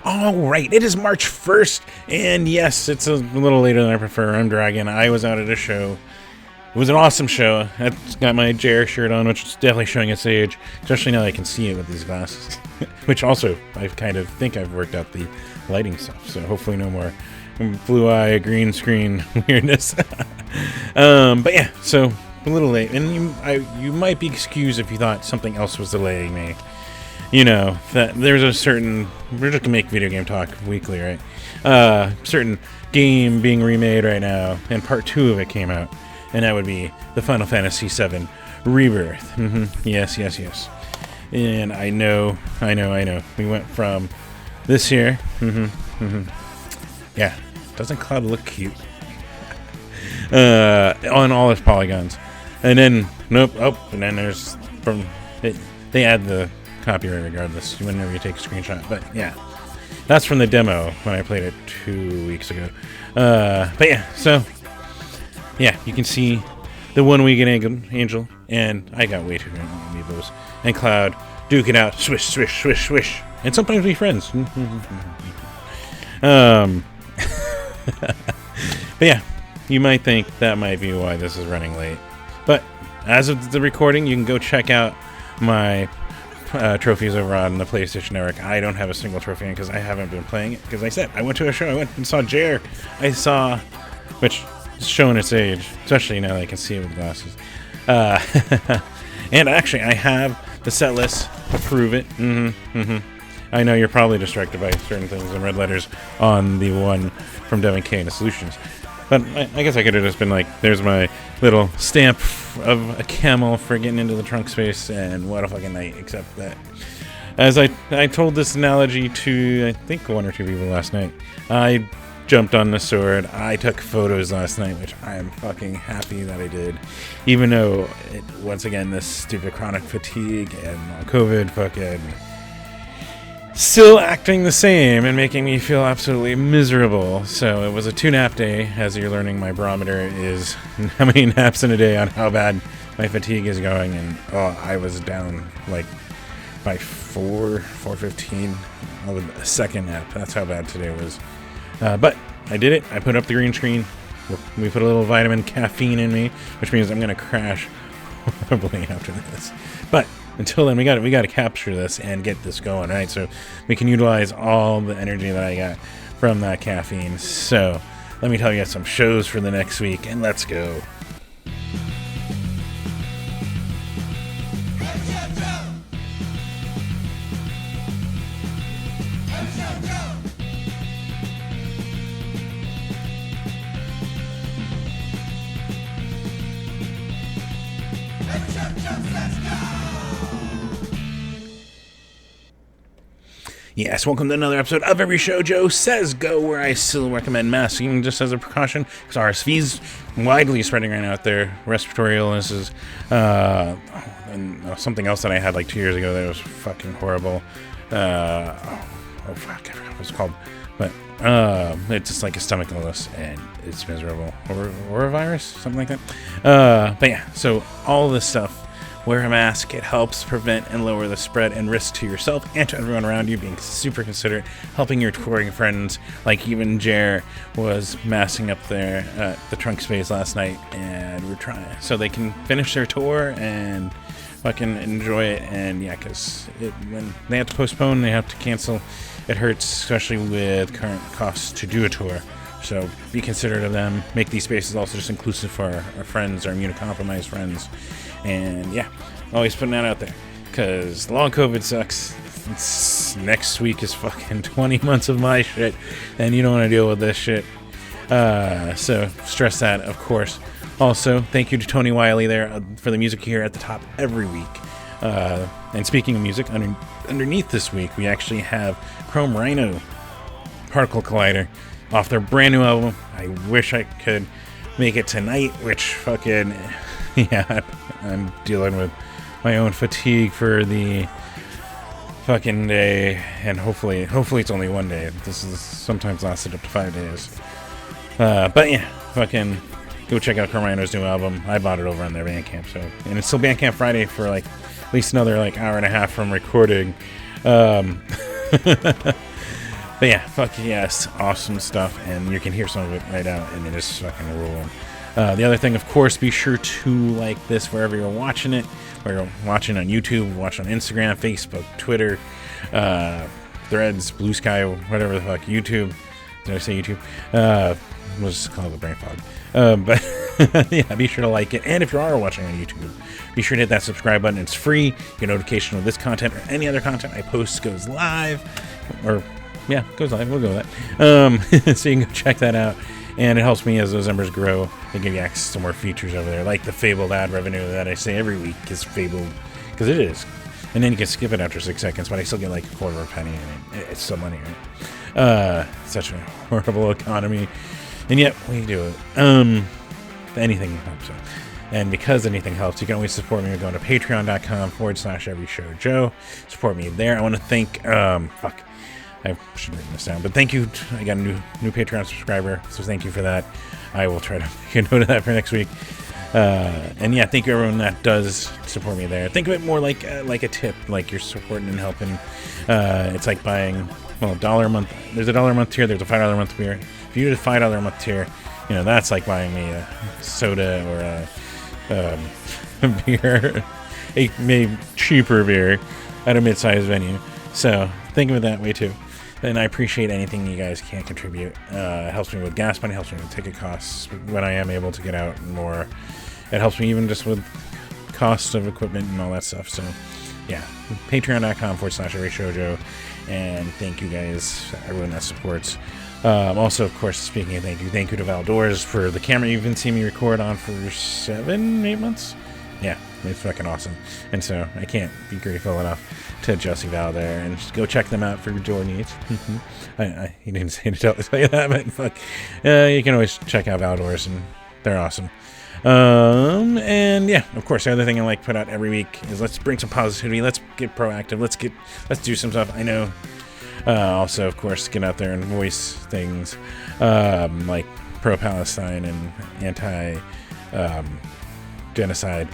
All right, it is March 1st, and yes, it's a little later than I prefer. I'm Dragon. I was out at a show. It was an awesome show. I've got my JR shirt on, which is definitely showing its age, especially now that I can see it with these glasses. Which also, I kind of think I've worked out the lighting stuff, so hopefully no more blue eye, green screen weirdness. But yeah, so a little late, and you might be excused if you thought something else was delaying me. You know, that there's a certain, we're just gonna make video game talk weekly, right? Certain game being remade right now, and part 2 of it came out, and that would be the Final Fantasy VII Rebirth. Yes. And I know. We went from this here. Yeah, doesn't Cloud look cute? On all its polygons, and then and then there's from it, they add the copyright regardless whenever you take a screenshot. But yeah, that's from the demo when I played it 2 weeks ago. But yeah, so yeah, you can see the one-winged angel, and I got way too many amiibos, and Cloud duke it out, swish, swish, swish, swish, and sometimes be friends. But yeah, you might think that might be why this is running late, but as of the recording, you can go check out my trophies over on the PlayStation Network. I don't have a single trophy because I haven't been playing it, because I said I went to a show. I went and saw JR. Which is showing its age, especially now that I can see it with glasses. And actually, I have the set list to prove it. I know you're probably distracted by certain things in red letters on the one from Devin K and the Solutions. But I guess I could have just been like, there's my little stamp of a camel for getting into the trunk space, and what a fucking night, except that. As I told this analogy to, I think, 1 or 2 people last night, I jumped on the sword. I took photos last night, which I am fucking happy that I did. Even though, once again, this stupid chronic fatigue and COVID fucking still acting the same and making me feel absolutely miserable. So it was a 2-nap day. As you're learning, my barometer is how many naps in a day on how bad my fatigue is going, and I was down like by 4:15 with a second nap. That's how bad today was. But I did it. I put up the green screen. We put a little vitamin caffeine in me, which means I'm gonna crash horribly after this. But until then, we got to capture this and get this going, right? So we can utilize all the energy that I got from that caffeine. So let me tell you some shows for the next week, and let's go. Yes, welcome to another episode of Every Show Joe Says Go, where I still recommend masking just as a precaution, because RSV's widely spreading right now out there, respiratory illnesses, and something else that I had like 2 years ago that was fucking horrible. Fuck, I forgot what it's called, but it's just like a stomach illness, and it's miserable, or a virus, something like that. But yeah, so all this stuff. Wear a mask. It helps prevent and lower the spread and risk to yourself and to everyone around you, being super considerate, helping your touring friends, like even Jer was masking up there at the trunk space last night, and we're trying so they can finish their tour and fucking enjoy it. And yeah, because when they have to postpone, they have to cancel, it hurts, especially with current costs to do a tour. So be considerate of them. Make these spaces also just inclusive for our friends, our immunocompromised friends. And yeah, always putting that out there, because long COVID sucks. Next week is fucking 20 months of my shit, and you don't want to deal with this shit. So stress that, of course. Also, thank you to Tony Wiley there for the music here at the top every week. And speaking of music, underneath this week, we actually have Chrome Rhino Particle Collider off their brand new album. I wish I could make it tonight, which fucking, yeah, I'm dealing with my own fatigue for the fucking day, and hopefully it's only one day. This is sometimes lasted up to 5 days. But yeah, fucking go check out Chrome Rhino's new album. I bought it over on their Bandcamp, so, and it's still Bandcamp Friday for like at least another like hour and a half from recording. But yeah, fuck yes, awesome stuff, and you can hear some of it right out, and it is fucking rolling. The other thing, of course, be sure to like this wherever you're watching it. Whether you're watching on YouTube, watch on Instagram, Facebook, Twitter, Threads, Blue Sky, whatever the fuck, YouTube. Did I say YouTube? We'll just call it the brain fog. But yeah, be sure to like it. And if you are watching on YouTube, be sure to hit that subscribe button. It's free. Your notification of this content or any other content I post goes live. Or, yeah, goes live. We'll go with that. So you can go check that out. And it helps me as those numbers grow. They give you access to more features over there, like the fabled ad revenue that I say every week is fabled, because it is. And then you can skip it after 6 seconds, but I still get like a quarter of a penny. It's still money, right? Such a horrible economy, and yet we do it. Anything helps. And because anything helps, you can always support me by going to patreon.com/everyshowjoe. Support me there. I want to thank, I should have written this down, but thank you. I got a new Patreon subscriber, so thank you for that. I will try to make a note of that for next week. And yeah, thank you everyone that does support me there. Think of it more like a tip, like you're supporting and helping. It's like buying, well, $1 a month. There's a $1 a month tier. There's a $5 a month tier. If you do the $5 a month tier, you know, that's like buying me a soda or a beer, a maybe cheaper beer at a mid-sized venue. So think of it that way too. And I appreciate anything you guys can contribute. It helps me with gas money, helps me with ticket costs when I am able to get out more. It helps me even just with costs of equipment and all that stuff. So yeah, patreon.com/everyshowjoe. And thank you guys, everyone that supports. Also, of course, speaking of thank you to Valdors for the camera you've been seeing me record on for 7-8 months. Yeah, it's fucking awesome. And so I can't be grateful enough to Jesse Val there, and just go check them out for your door needs. He didn't say to tell you that, but fuck. You can always check out Valdors, and they're awesome. And yeah, of course, the other thing I like to put out every week is let's bring some positivity. Let's get proactive. Let's do some stuff. I know. Also, of course, get out there and voice things like pro-Palestine and anti-genocide,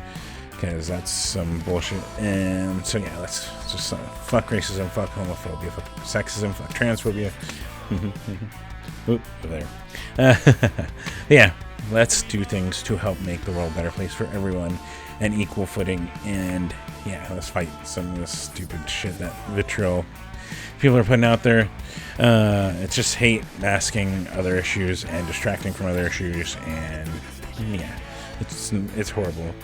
because that's some bullshit. And so yeah, let's just fuck racism, fuck homophobia, fuck sexism, fuck transphobia. Oop, over there. Yeah, let's do things to help make the world a better place for everyone and equal footing. And yeah, let's fight some of this stupid shit, that vitriol people are putting out there. It's just hate masking other issues and distracting from other issues, and yeah, it's horrible.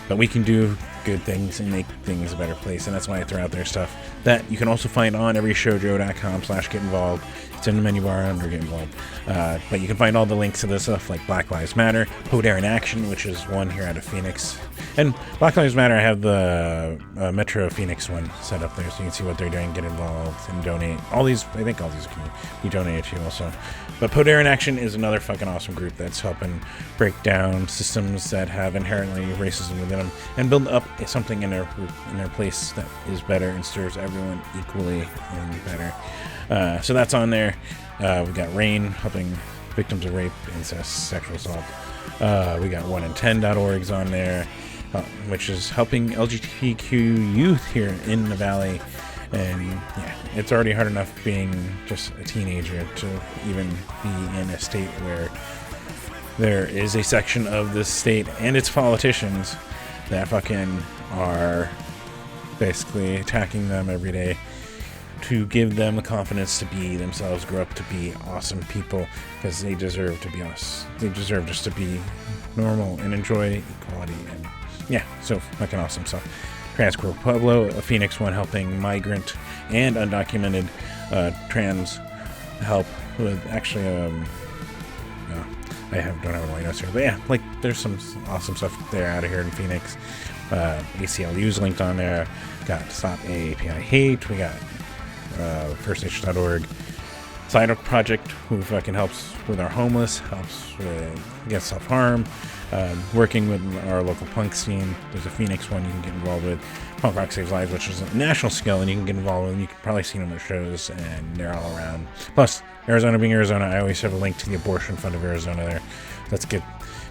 But we can do good things and make things a better place, and that's why I throw out there stuff that you can also find on everyshowjoe.com/get involved. It's in the menu bar under Get Involved. But you can find all the links to this stuff like Black Lives Matter, Poder in Action, which is one here out of Phoenix. And Black Lives Matter, I have the Metro Phoenix one set up there, so you can see what they're doing, get involved, and donate. I think all these can be donated to also. But Poder in Action is another fucking awesome group that's helping break down systems that have inherently racism within them and build up something in their place that is better and serves everyone equally and better. So that's on there. We've got RAIN, helping victims of rape, incest, sexual assault. We got 1in10.org's on there, which is helping LGBTQ youth here in the Valley. And yeah, it's already hard enough being just a teenager to even be in a state where there is a section of this state and its politicians that fucking are basically attacking them every day to give them the confidence to be themselves, grow up to be awesome people, because they deserve to be us. They deserve just to be normal and enjoy equality. And yeah, so fucking awesome stuff. Trans Queer Pueblo, a Phoenix one, helping migrant and undocumented trans help with actually I don't have any notes here, but yeah, like there's some awesome stuff there out of here in Phoenix. ACLU's linked on there. Got Stop API Hate. We got FirstNation.org. Side Oak Project, who fucking helps with our homeless, helps with against self-harm, working with our local punk scene. There's a Phoenix one you can get involved with. Punk Rock Saves Lives, which is a national scale, and you can get involved with. You can probably see them at shows, and they're all around. Plus, Arizona being Arizona, I always have a link to the Abortion Fund of Arizona there. Let's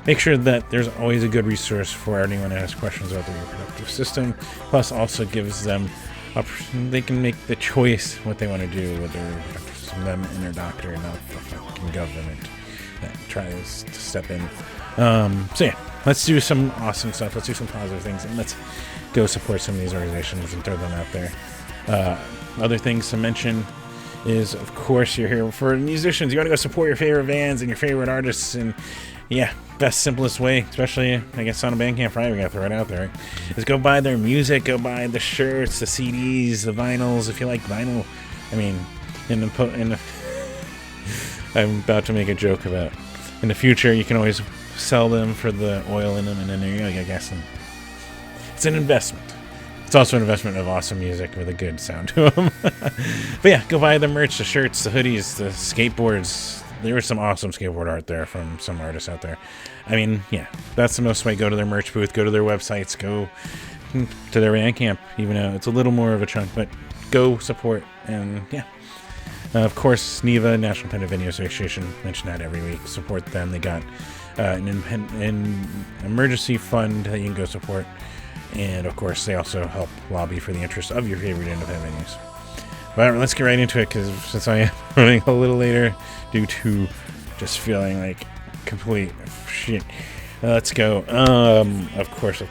make sure that there's always a good resource for anyone that has questions about the reproductive system. Plus, also gives them they can make the choice what they want to do with their reproductive system. from them and their doctor, not the fucking government that tries to step in. So yeah, let's do some awesome stuff. Let's do some positive things, and let's go support some of these organizations and throw them out there. Other things to mention is, of course, you're here for musicians. You want to go support your favorite bands and your favorite artists, and yeah, best, simplest way, especially, I guess, on a Bandcamp Friday, we got to throw it out there, right? Is go buy their music, go buy the shirts, the CDs, the vinyls, if you like vinyl. I mean, I'm about to make a joke about, in the future, you can always sell them for the oil in them, and then there you go, I guess. It's an investment. It's also an investment of awesome music with a good sound to them. But yeah, go buy the merch, the shirts, the hoodies, the skateboards. There was some awesome skateboard art there from some artists out there. I mean, yeah, that's the most way. Go to their merch booth, go to their websites, go to their Bandcamp, even though it's a little more of a chunk, but go support. And yeah, of course, NEVA, National Independent Venue Association, mention that every week. Support them. They got an emergency fund that you can go support. And, of course, they also help lobby for the interests of your favorite independent venues. But let's get right into it, because since I am running a little later due to just feeling like complete shit, let's go. Of course,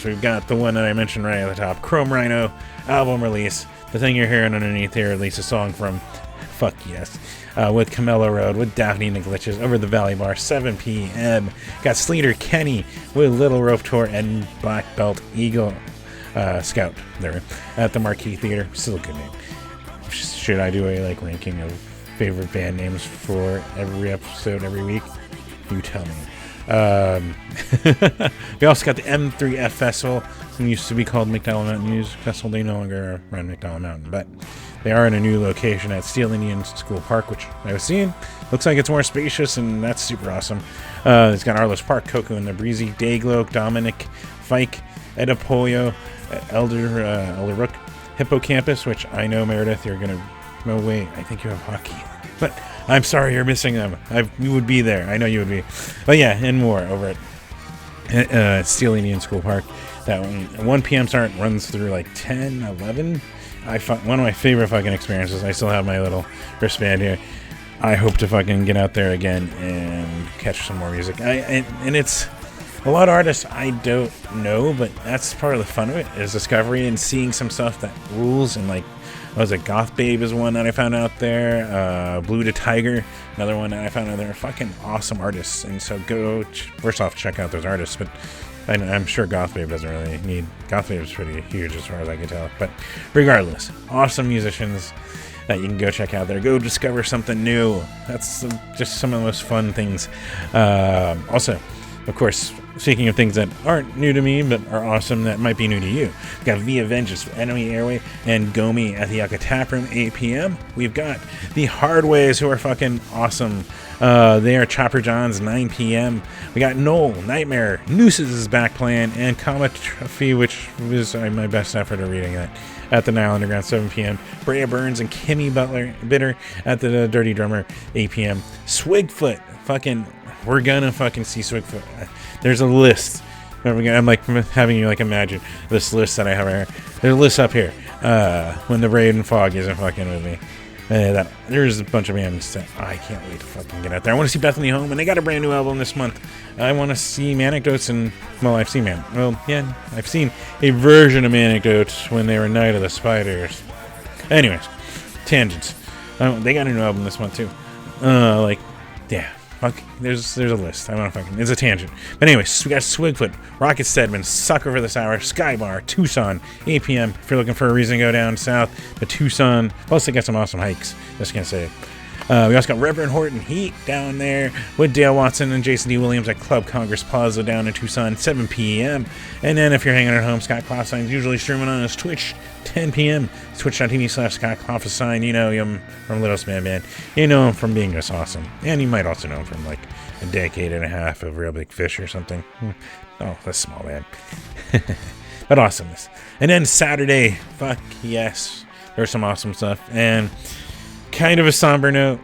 we've got the one that I mentioned right at the top, Chrome Rhino album release. The thing you're hearing underneath here, at least a song from Fuck Yes, with Camelo Road, with Daphne and the Glitches, over the Valley Bar, 7 p.m. Got Sleater Kenny with Little Rope Tour and Black Belt Eagle Scout there at the Marquee Theater. Still a good name. Should I do a ranking of favorite band names for every episode every week? You tell me. We also got the M3F Festival. It used to be called McDowell Mountain Music Festival. They no longer are around McDowell Mountain, but they are in a new location at Steel Indian School Park, which I was seeing. Looks like it's more spacious, and that's super awesome. It's got Arliss Park, Coco and the Breezy, Dayglow, Dominic, Fike, Edipolio, Elder Rook, Hippocampus, which I know, Meredith, you're going to... No, wait, I think you have hockey. But I'm sorry you're missing them. You would be there. I know you would be. But yeah, and more over at Steel Indian School Park. That 1 p.m. start runs through like 10, 11. One of my favorite fucking experiences. I still have my little wristband here. I hope to fucking get out there again and catch some more music. And it's a lot of artists I don't know, but that's part of the fun of it, is discovery and seeing some stuff that rules. And like, Goth Babe is one that I found out there. Blue to Tiger, another one that I found out there. Fucking awesome artists. And so go, first off, check out those artists. But I'm sure Goth Babe doesn't really need... Goth Babe is pretty huge as far as I can tell. But regardless, awesome musicians that you can go check out there. Go discover something new. That's just some of the most fun things. Also, of course, speaking of things that aren't new to me but are awesome that might be new to you, we've got Via Vengeance, Enemy Airway, and Gomi at the Yucca Tap Room, 8 p.m. We've got the Hardways, who are fucking awesome. They are Chopper John's, 9 p.m. We got Noel, Nightmare, Nooses is back playing, and Comet Trophy, which was my best effort of reading that, at the Nile Underground, 7 p.m. Brea Burns and Kimmy Bitter at the Dirty Drummer, 8 p.m. Swigfoot, we're gonna fucking see Swigfoot. There's a list. I'm like having you imagine this list that I have right here. There's a list up here. When the Raid and Fog isn't fucking with me. There's a bunch of bands that I can't wait to fucking get out there. I want to see Bethany Home, and they got a brand new album this month. I want to see Manecdotes, and I've seen a version of Manecdotes when they were Night of the Spiders. Anyways, tangents. They got a new album this month too. There's a list. I don't know if it's a tangent. But anyways, we got Swigfoot, Rocket Stedman, Sucker for this Hour, Skybar, Tucson, 8 p.m. If you're looking for a reason to go down south to Tucson. Plus, they got some awesome hikes. Just gonna say. We also got Reverend Horton Heat down there with Dale Watson and Jason D. Williams at Club Congress Plaza down in Tucson, 7 p.m. And then if you're hanging at home, Scott Clausine's usually streaming on his Twitch, 10 p.m. Twitch.tv/Scott Clausine. You know him from Little Span Band. You know him from being just awesome. And you might also know him from a decade and a half of Real Big Fish or something. Oh, that's small, man. But awesomeness. And then Saturday, fuck yes, there's some awesome stuff. And kind of a somber note,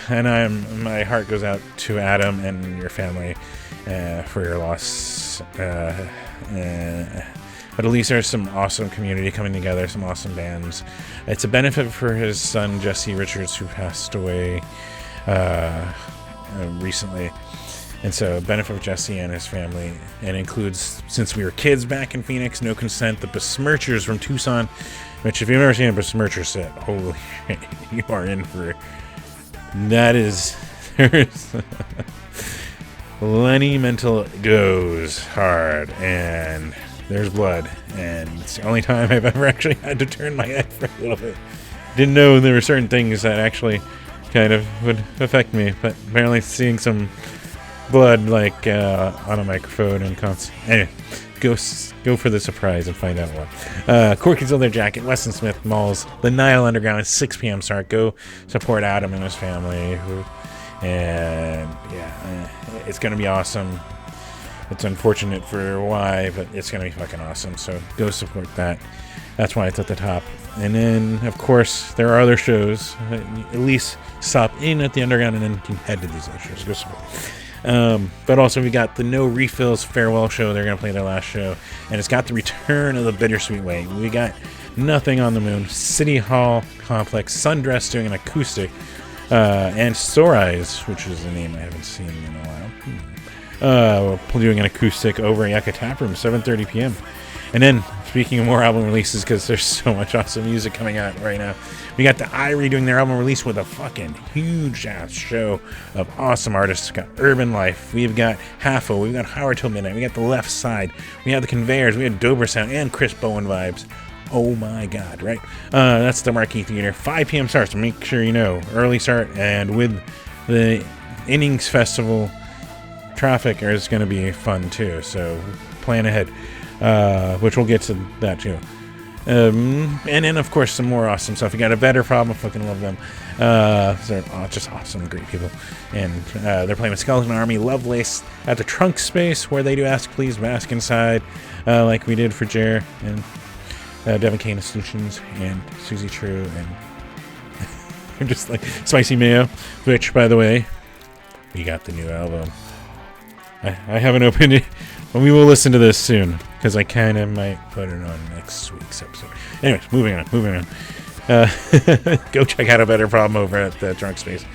and my heart goes out to Adam and your family for your loss. But at least there's some awesome community coming together, some awesome bands. It's a benefit for his son, Jesse Richards, who passed away recently. And so, benefit of Jesse and his family. And includes Since We Were Kids back in Phoenix, No Consent, the Besmirchers from Tucson, which if you've ever seen a Besmircher set, holy shit, you are in for it. That is... There's... Lenny Mental goes hard, and there's blood. And it's the only time I've ever actually had to turn my head for a little bit. Didn't know there were certain things that actually kind of would affect me, but apparently seeing some blood like on a microphone and anyway, go for the surprise and find out what. Corky's Leather Jacket, Weston Smith Malls, the Nile Underground, 6 p.m. start. Go support Adam and his family, and yeah, it's gonna be awesome. It's unfortunate for why, but it's gonna be fucking awesome. So go support that. That's why it's at the top. And then, of course, there are other shows. At least stop in at the Underground, and then you can head to these other shows. Go support. But also, we got the No Refills farewell show. They're going to play their last show. And it's got the return of the Bittersweet Way. We got Nothing on the Moon, City Hall Complex, Sundress doing an acoustic, and Sore Eyes, which is a name I haven't seen in a while. Doing an acoustic over at Yucca Tap Room, 7:30 p.m. And then, speaking of more album releases, because there's so much awesome music coming out right now, we got the Irie doing their album release with a fucking huge-ass show of awesome artists. We got Urban Life, we've got Halfo, we've got Howard Till Midnight, we got The Left Side, we have The Conveyors, we have Dober Sound, and Chris Bowen Vibes. Oh my god, right? That's the Marquee Theater. 5 p.m. starts, so make sure you know. Early start, and with the Innings Festival, traffic is going to be fun too, so plan ahead. Which we'll get to that too. And then, of course, some more awesome stuff. We got A Better Problem. I fucking love them. They're just awesome, great people. And they're playing with Skeleton Army, Lovelace at the Trunk Space, where they do Ask Please, Mask Inside, like we did for Jer and Devin Kane Solutions and Susie True and just like Spicy Mayo, which, by the way, we got the new album. I haven't opened it. Well, we will listen to this soon, because I kind of might put it on next week's episode. Anyways, moving on. Go check out A Better Problem over at the Drunk Space.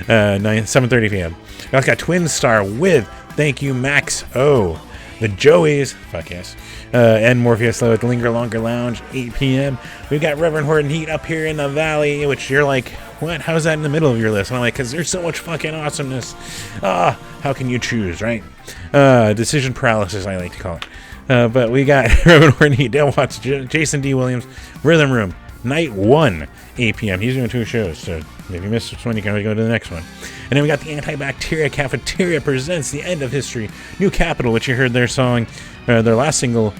7:30 p.m. We also got Twin Star with Thank You Max O. The Joeys, fuck yes, and Morpheus Low at the Linger Longer Lounge, 8 p.m. We've got Reverend Horton Heat up here in the valley, which you're like, what? How's that in the middle of your list? And I'm like, because there's so much fucking awesomeness. How can you choose, right? Decision paralysis, I like to call it. But we got Reverend Horton Heat, Dale Watts, Jason D. Williams, Rhythm Room, Night 1, 8 p.m. He's doing 2 shows, so if you missed this one, you can always go to the next one. And then we got the Antibacteria Cafeteria presents The End of History, New Capital, which you heard their song, their last single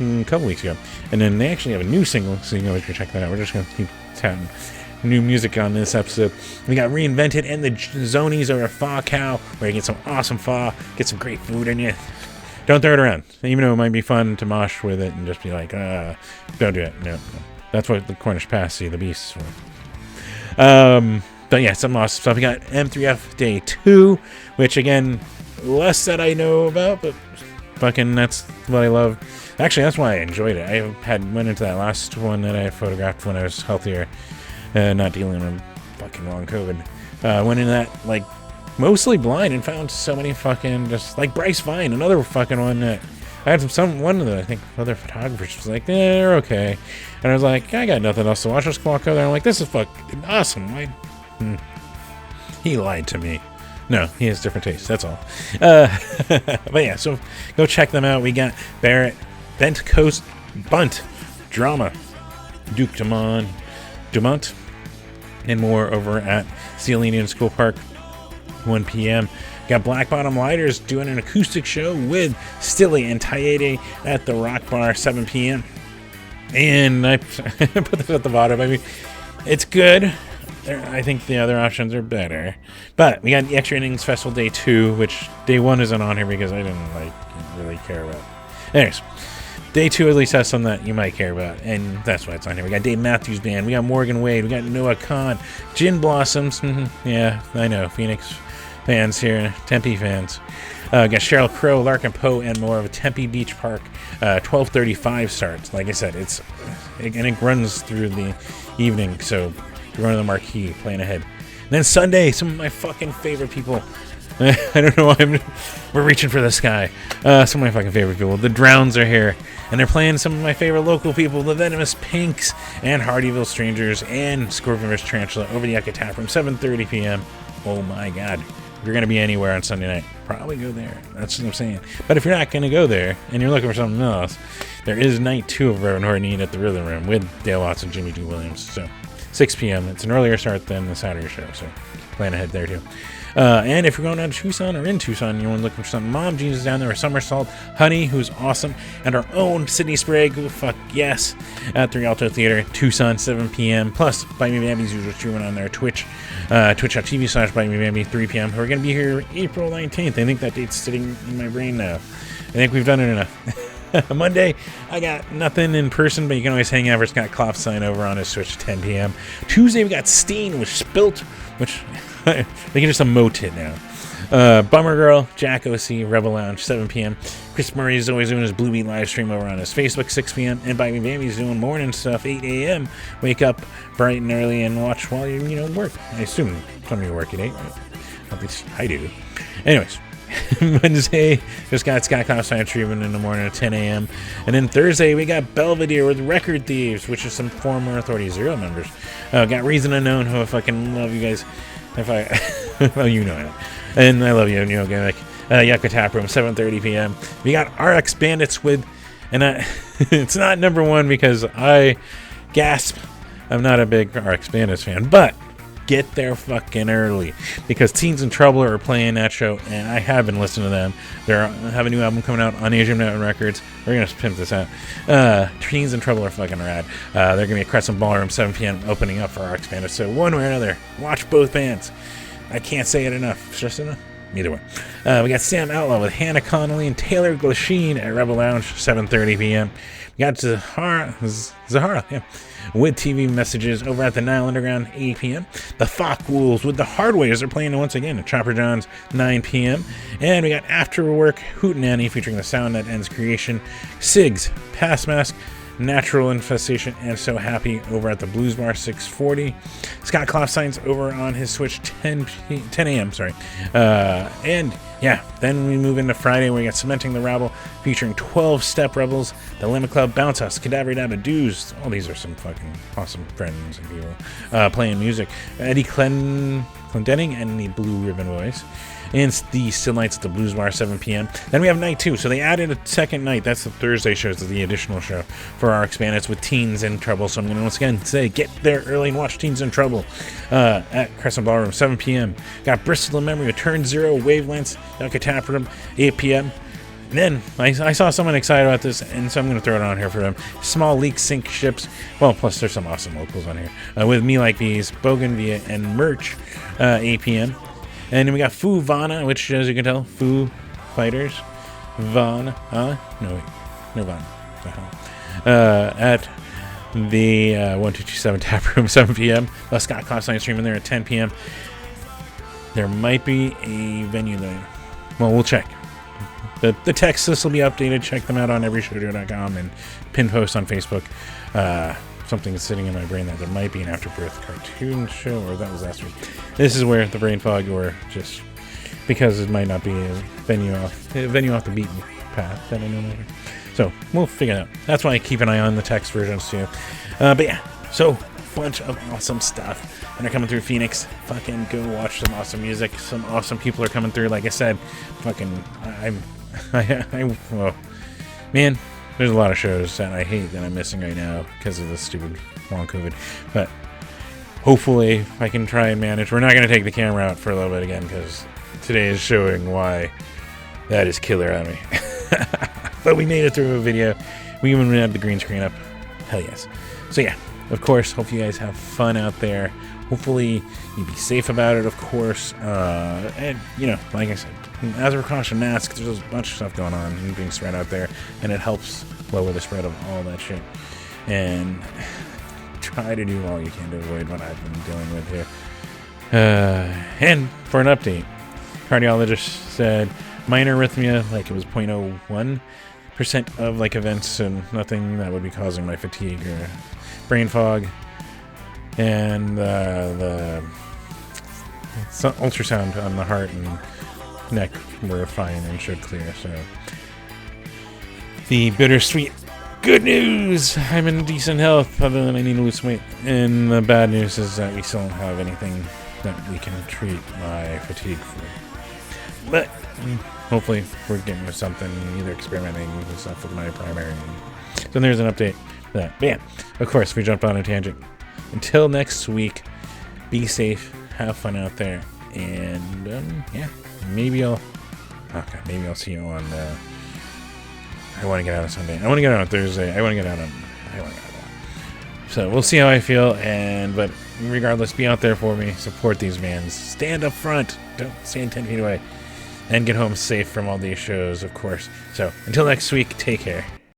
a couple weeks ago. And then they actually have a new single, so you can always go check that out. We're just going to keep touting new music on this episode. We got Reinvented and the Zonies over at Pho Cow, where you get some awesome pho, get some great food in you. Don't throw it around, even though it might be fun to mosh with it and just be like, don't do it. No. That's what the Cornish Pasty, the beast, is for. But yeah, some awesome stuff. We got M3F Day 2, which again, less that I know about, but fucking that's what I love. Actually, that's why I enjoyed it. I went into that last one that I photographed when I was healthier, not dealing with fucking long COVID. Went into that like mostly blind and found so many fucking just like Bryce Vine, another fucking one that I had one of the, I think, other photographers was like, they're okay. And I was like, I got nothing else to watch. Let's walk over there. I'm like, this is fucking awesome. He lied to me. No, he has different tastes. That's all. But yeah, so go check them out. We got Barrett, Bent Coast Bunt, Drama, Duke Dumont, and more over at Steel Indian School Park, 1 p.m. Got Black Bottom Lighters doing an acoustic show with Stilly and Tayede at the Rock Bar, 7 p.m. And I put this at the bottom. I mean, it's good. I think the other options are better. But we got the Extra Innings Festival Day 2, which Day 1 isn't on here because I didn't really care about. Anyways, Day 2 at least has some that you might care about, and that's why it's on here. We got Dave Matthews Band, we got Morgan Wade, we got Noah Khan, Gin Blossoms. Yeah, I know, Phoenix fans here, Tempe fans. Got Sheryl Crow, Larkin Poe, and more of a Tempe Beach Park. 12:35 starts. Like I said, it runs through the evening, so you're going to the marquee, playing ahead. And then Sunday, some of my fucking favorite people. I don't know why we're reaching for the sky. Some of my fucking favorite people. The Drowns are here, and they're playing some of my favorite local people, the Venomous Pinks, and Hardyville Strangers, and Scorpion vs. Tarantula over the Yucca Tap Room, 7:30 p.m. Oh my god. If you're going to be anywhere on Sunday night, probably go there. That's what I'm saying. But if you're not going to go there, and you're looking for something else, there is night 2 of Reverend Horton at the Rhythm Room with Dale Watts and Jimmy D. Williams. So, 6 p.m. It's an earlier start than the Saturday show, so plan ahead there too. And if you're going down to Tucson or in Tucson, you're looking for something, Mom Jeans is down there with Somersault, Honey, who's awesome, and our own Sydney Sprague, who fuck yes, at the Rialto Theater, Tucson, 7 p.m. Plus, Bite Me Bambi's usual streaming on their Twitch, twitch.tv/Bite Me Bambi, 3 p.m. We're going to be here April 19th. I think that date's sitting in my brain now. I think we've done it enough. Monday, I got nothing in person, but you can always hang out for Scott Klopstein over on his Twitch, 10 p.m. Tuesday, we got Steen with Spilt, which they can just emote it now. Bummer Girl, Jack OC, Rebel Lounge, 7 p.m. Chris Murray is always doing his Blue Beat live stream over on his Facebook, 6 p.m. And Bite Me Bambi's doing morning stuff, 8 a.m. Wake up bright and early and watch while you work. I assume some of you work at 8, right? At least I do. Anyways. Wednesday, just got Scott Klopstein streaming in the morning at 10 a.m. And then Thursday, we got Belvedere with Record Thieves, which is some former Authority Zero members. Got Reason Unknown, who I fucking love you guys. Well, you know it. And I love you, Neil Gimmick. Yucca Tap Room, 7:30 p.m. We got RX Bandits with, and it's not number 1 because I gasp. I'm not a big RX Bandits fan, but get there fucking early because Teens in Trouble are playing that show, and I have been listening to them. They have a new album coming out on Asian Mountain Records. We're gonna pimp this out. Teens in Trouble are fucking rad. They're gonna be at Crescent Ballroom, 7 p.m. opening up for RX Bandits. So one way or another, watch both bands. I can't say it enough. It's just enough. Either way. We got Sam Outlaw with Hannah Connolly and Taylor Glasheen at Rebel Lounge, 7:30 p.m. We got Zahara, yeah, with TV Messages over at the Nile Underground, 8 p.m. The Fok Wolves with the Hardways are playing once again at Chopper John's, 9 p.m. And we got After Work Hootenanny featuring the Sound That Ends Creation, Sigs, Pass Mask, Natural Infestation, and So Happy over at the Blues Bar, 640. Scott Klopstein's over on his Switch, 10 a.m. And yeah, then we move into Friday where we got Cementing the Rabble featuring 12 Step Rebels, The Limit Club, Bounce House, Cadaver Dabba Doos. All these are some fucking awesome friends and people playing music. Eddie Clendenning and the Blue Ribbon Boys. And the Still Nights at the Blues Bar, 7 p.m. Then we have night 2. So they added a second night. That's the Thursday shows, the additional show for our Bandits with Teens in Trouble. So I'm going to once again say, get there early and watch Teens in Trouble at Crescent Ballroom, 7 p.m. Got Bristol in Memory with Turn Zero, Wavelengths, Yucca Tap Room, 8 p.m. And then I saw someone excited about this, and so I'm going to throw it on here for them. Small Leak Sink Ships. Well, plus there's some awesome locals on here. With Me Like These, Bougainvillea, and Merch, 8 p.m. And then we got Foo Vana, which, as you can tell, Foo Fighters. Nirvana. At the 1227 Tap Room, 7 p.m. Scott Klopstein streaming there at 10 p.m. There might be a venue there. Well, we'll check. The text list will be updated. Check them out on everyshow.com and pin post on Facebook. Something's sitting in my brain that there might be an Afterbirth cartoon show, or that was last week. This is where the brain fog, or just because it might not be a venue off the beaten path that I know later. So we'll figure it out. That's why I keep an eye on the text versions too. But yeah, so bunch of awesome stuff, and they're coming through Phoenix. Fucking go watch some awesome music. Some awesome people are coming through. Like I said, fucking well, man. There's a lot of shows that I hate that I'm missing right now because of this stupid long COVID. But hopefully I can try and manage. We're not going to take the camera out for a little bit again because today is showing why that is killer on me. But we made it through a video. We even had the green screen up. Hell yes. So yeah, of course, hope you guys have fun out there. Hopefully you be safe about it, of course. And, like I said, as a precaution, masks, there's a bunch of stuff going on and being spread out there, and it helps lower the spread of all that shit. And try to do all you can to avoid what I've been dealing with here. And for an update, cardiologist said minor arrhythmia, like it was 0.01% of like events, and nothing that would be causing my fatigue or brain fog. And the ultrasound on the heart and neck were fine and showed clear. So the bittersweet good news, I'm in decent health, other than I need to lose weight. And the bad news is that we still don't have anything that we can treat my fatigue for. But hopefully we're getting with something, either experimenting with stuff with my primary. So there's an update for that. But yeah, of course, we jumped on a tangent. Until next week, be safe, have fun out there, and yeah, maybe I'll see you on I want to get out on Sunday. I want to get out on Thursday. I want to get out. So we'll see how I feel, but regardless, be out there for me. Support these bands. Stand up front. Don't stand 10 feet away. And get home safe from all these shows, of course. So until next week, take care.